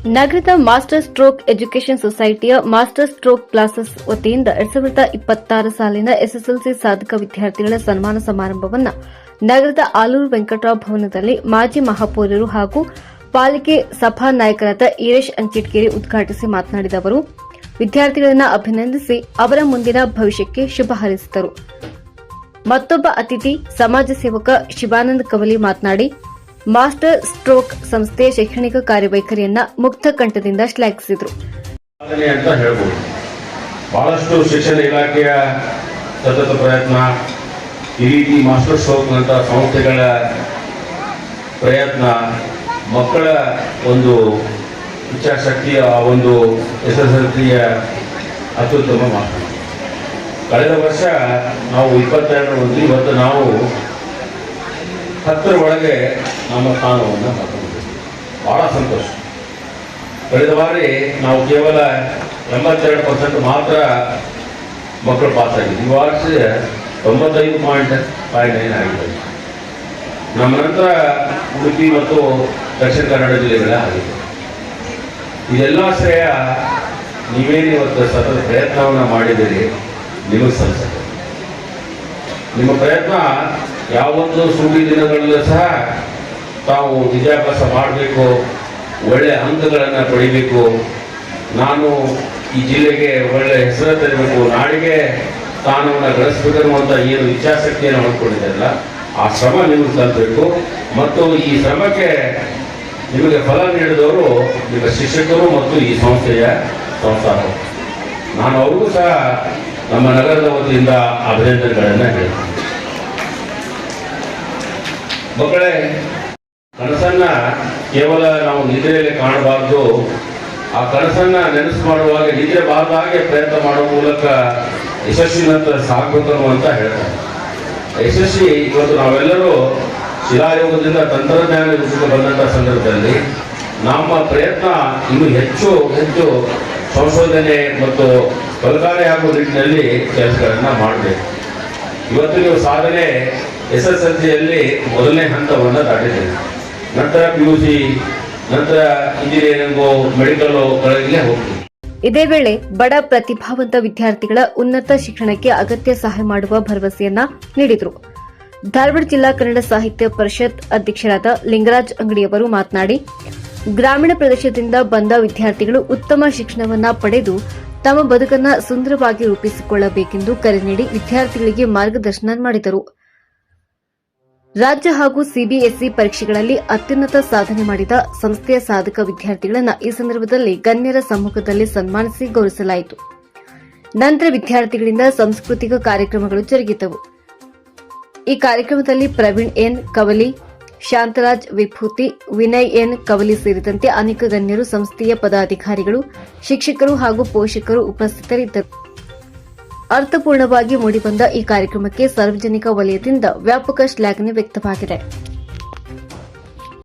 ನಗರದ master stroke education ಸೊಸೈಟಿಯ master stroke classes ವತಿಯಿಂದ 2026 ಸಾಲಿನ ಎಸ್ಎಸ್ಎಲ್ಸಿ ಸಾಧಕ ವಿದ್ಯಾರ್ಥಿಗಳ ಸನ್ಮಾನ ಸಮಾರಂಭವನ್ನು ನಗರದ ಆಲೂರು ವೆಂಕಟರಾವ್ ಭವನದಲ್ಲಿ ಮಾಜಿ ಮಹಾಪೌರರು ಹಾಗೂ ಪಾಲಿಕೆ ಸಭಾ ನಾಯಕರಾದ ಈರೇಶ್ ಅಂಚಿಟ್ಕೇರಿ ಉದ್ಘಾಟಿಸಿ ಮಾತನಾಡಿದ ಅವರು ವಿದ್ಯಾರ್ಥಿಗಳನ್ನು ಅಭಿನಂದಿಸಿ ಅವರ ಮುಂದಿನ ಭವಿಷ್ಯಕ್ಕೆ ಶುಭ ಹಾರೈಸಿದರು. ಮತ್ತೊಬ್ಬ ಅತಿಥಿ ಸಮಾಜ ಸೇವಕ ಶಿವಾನಂದ ಕವಲಿ ಮಾತನಾಡಿ ಮಾಸ್ಟರ್ ಸ್ಟ್ರೋಕ್ ಸಂಸ್ಥೆಯ ಶೈಕ್ಷಣಿಕ ಕಾರ್ಯವೈಖರಿಯನ್ನ ಮುಕ್ತ ಕಂಠದಿಂದ ಶ್ಲಾಘಿಸಿದರು. ಬಹಳಷ್ಟು ಶಿಕ್ಷಣ ಇಲಾಖೆಯ ಸತತ ಪ್ರಯತ್ನ, ಈ ರೀತಿ ಮಾಸ್ಟರ್ ಸ್ಟ್ರೋಕ್ ನಂತಹ ಸಂಸ್ಥೆಗಳ ಪ್ರಯತ್ನ, ಮಕ್ಕಳ ಒಂದು ಇಚ್ಛಾಶಕ್ತಿಯ ಒಂದು ಎಸ್ಎಸ್ಎಲ್ಸಿಯ ಅತ್ಯುತ್ತಮ ಮಾತು. ಕಳೆದ ವರ್ಷ ನಾವು 22 ಇವತ್ತು ನಾವು 10 ಒಳಗೆ ನಮ್ಮ ಸ್ಥಾನವನ್ನು ಹಾಕೊಂಡಿದ್ದೇವೆ. ಬಹಳ ಸಂತೋಷ. ಕಳೆದ ಬಾರಿ ನಾವು ಕೇವಲ 82% ಮಾತ್ರ ಮಕ್ಕಳು ಪಾಸ್ ಆಗಿದ್ದು, ಈ ವರ್ಷ 95.59 ಆಗಿದೆ. ನಮ್ಮ ನಂತರ ಉಡುಪಿ ಮತ್ತು ದಕ್ಷಿಣ ಕನ್ನಡ ಜಿಲ್ಲೆಗಳ ಆಗಿದೆ. ಇದೆಲ್ಲ ಶ್ರೇಯ ನೀವೇನು ಇವತ್ತು ಸತತ ಪ್ರಯತ್ನವನ್ನು ಮಾಡಿದ್ದೀರಿ, ನಿಮಗೆ ಸಲ್ಲಿಸುತ್ತೆ. ನಿಮ್ಮ ಪ್ರಯತ್ನ ಯಾವೊಂದು ಸೂಟಿ ದಿನಗಳಲ್ಲೂ ಸಹ ತಾವು ವಿದ್ಯಾಭ್ಯಾಸ ಮಾಡಬೇಕು, ಒಳ್ಳೆಯ ಅಂಕಗಳನ್ನು ಪಡಿಬೇಕು, ನಾನು ಈ ಜಿಲ್ಲೆಗೆ ಒಳ್ಳೆಯ ಹೆಸರು ತರಬೇಕು, ನಾಡಿಗೆ ಸ್ಥಾನವನ್ನು ಗಳಿಸಬೇಕನ್ನುವಂಥ ಏನು ಇಚ್ಛಾಶಕ್ತಿಯನ್ನು ಹೊಂದ್ಕೊಂಡಿದ್ದಲ್ಲ, ಆ ಶ್ರಮ ನಿಮಗೆ ತಲುಪಬೇಕು. ಮತ್ತು ಈ ಶ್ರಮಕ್ಕೆ ನಿಮಗೆ ಫಲ ನೀಡಿದವರು ನಿಮ್ಮ ಶಿಕ್ಷಕರು ಮತ್ತು ಈ ಸಂಸ್ಥೆಯ ಸಂಸ್ಥಾಪಕರು. ನಾನು ಅವ್ರಿಗೂ ಸಹ ನಮ್ಮ ನಗರದ ವತಿಯಿಂದ ಅಭಿನಂದನೆಗಳನ್ನು ಹೇಳ್ತೀನಿ. ಮಕ್ಕಳೇ, ಕನಸನ್ನ ಕೇವಲ ನಾವು ನಿದ್ರೆಯಲ್ಲಿ ಕಾಣಬಾರ್ದು. ಆ ಕನಸನ್ನ ನೆನಸು ಮಾಡುವಾಗ ನಿದ್ರೆ ಬಾರದಾಗೆ ಪ್ರಯತ್ನ ಮಾಡುವ ಮೂಲಕ ಯಶಸ್ವಿನಂತ ಸಾಗಬೇಕು ಅಂತ ಹೇಳ್ತಾರೆ. ಯಶಸ್ವಿ ಇವತ್ತು ನಾವೆಲ್ಲರೂ ಶಿಲಾಯುಗದಿಂದ ತಂತ್ರಜ್ಞಾನ ಯುಗಕ್ಕೆ ಬಂದಂಥ ಸಂದರ್ಭದಲ್ಲಿ ನಮ್ಮ ಪ್ರಯತ್ನ ಇನ್ನೂ ಹೆಚ್ಚು ಹೆಚ್ಚು ಸಂಶೋಧನೆ ಮತ್ತು ಫಲಕಾರಿಯಾಗುವ ನಿಟ್ಟಿನಲ್ಲಿ ಕೆಲಸಗಳನ್ನು ಮಾಡಬೇಕು. ಇವತ್ತು ನೀವು ಸಾಧನೆ ಎಸ್ಎಸ್ಎಲ್ಸಿಯಲ್ಲಿ ಮೊದಲನೇ ಹಂತವನ್ನು ದಾಟಿದ್ದೀರಿ. ನಂತರ PUC, ನಂತರ ಇಂಜಿನಿಯರಿಂಗು, ಮೆಡಿಕಲ್ ಗಳಿಗೆ ಹೋಗ್ತೀವಿ. ಇದೇ ವೇಳೆ ಬಡ ಪ್ರತಿಭಾವಂತ ವಿದ್ಯಾರ್ಥಿಗಳ ಉನ್ನತ ಶಿಕ್ಷಣಕ್ಕೆ ಅಗತ್ಯ ಸಹಾಯ ಮಾಡುವ ಭರವಸೆಯನ್ನ ನೀಡಿದರು. ಧಾರವಾಡ ಜಿಲ್ಲಾ ಕನ್ನಡ ಸಾಹಿತ್ಯ ಪರಿಷತ್ ಅಧ್ಯಕ್ಷರಾದ ಲಿಂಗರಾಜ್ ಅಂಗಡಿಯವರು ಮಾತನಾಡಿ ಗ್ರಾಮೀಣ ಪ್ರದೇಶದಿಂದ ಬಂದ ವಿದ್ಯಾರ್ಥಿಗಳು ಉತ್ತಮ ಶಿಕ್ಷಣವನ್ನ ಪಡೆದು ತಮ್ಮ ಬದುಕನ್ನು ಸುಂದರವಾಗಿ ರೂಪಿಸಿಕೊಳ್ಳಬೇಕೆಂದು ಕರೆ ನೀಡಿ ವಿದ್ಯಾರ್ಥಿಗಳಿಗೆ ಮಾರ್ಗದರ್ಶನ ಮಾಡಿದರು. ರಾಜ್ಯ ಹಾಗೂ ಸಿಬಿಎಸ್ಇ ಪರೀಕ್ಷೆಗಳಲ್ಲಿ ಅತ್ಯುನ್ನತ ಸಾಧನೆ ಮಾಡಿದ ಸಂಸ್ಥೆಯ ಸಾಧಕ ವಿದ್ಯಾರ್ಥಿಗಳನ್ನು ಈ ಸಂದರ್ಭದಲ್ಲಿ ಗಣ್ಯರ ಸಮ್ಮುಖದಲ್ಲಿ ಸನ್ಮಾನಿಸಿ ಗೌರವಿಸಲಾಯಿತು. ನಂತರ ವಿದ್ಯಾರ್ಥಿಗಳಿಂದ ಸಾಂಸ್ಕೃತಿಕ ಕಾರ್ಯಕ್ರಮಗಳು ಜರುಗಿದವು. ಈ ಕಾರ್ಯಕ್ರಮದಲ್ಲಿ ಪ್ರವೀಣ್ ಎನ್ ಕವಲಿ, ಶಾಂತರಾಜ್ ವಿಭೂತಿ, ವಿನಯ್ ಎನ್ ಕವಲಿ ಸೇರಿದಂತೆ ಅನೇಕ ಗಣ್ಯರು, ಸಂಸ್ಥೆಯ ಪದಾಧಿಕಾರಿಗಳು, ಶಿಕ್ಷಕರು ಹಾಗೂ ಪೋಷಕರು ಉಪಸ್ಥಿತರಿದ್ದರು. ಅರ್ಥಪೂರ್ಣವಾಗಿ ಮೂಡಿಬಂದ ಈ ಕಾರ್ಯಕ್ರಮಕ್ಕೆ ಸಾರ್ವಜನಿಕ ವಲಯದಿಂದ ವ್ಯಾಪಕ ಶ್ಲಾಘನೆ ವ್ಯಕ್ತವಾಗಿದೆ.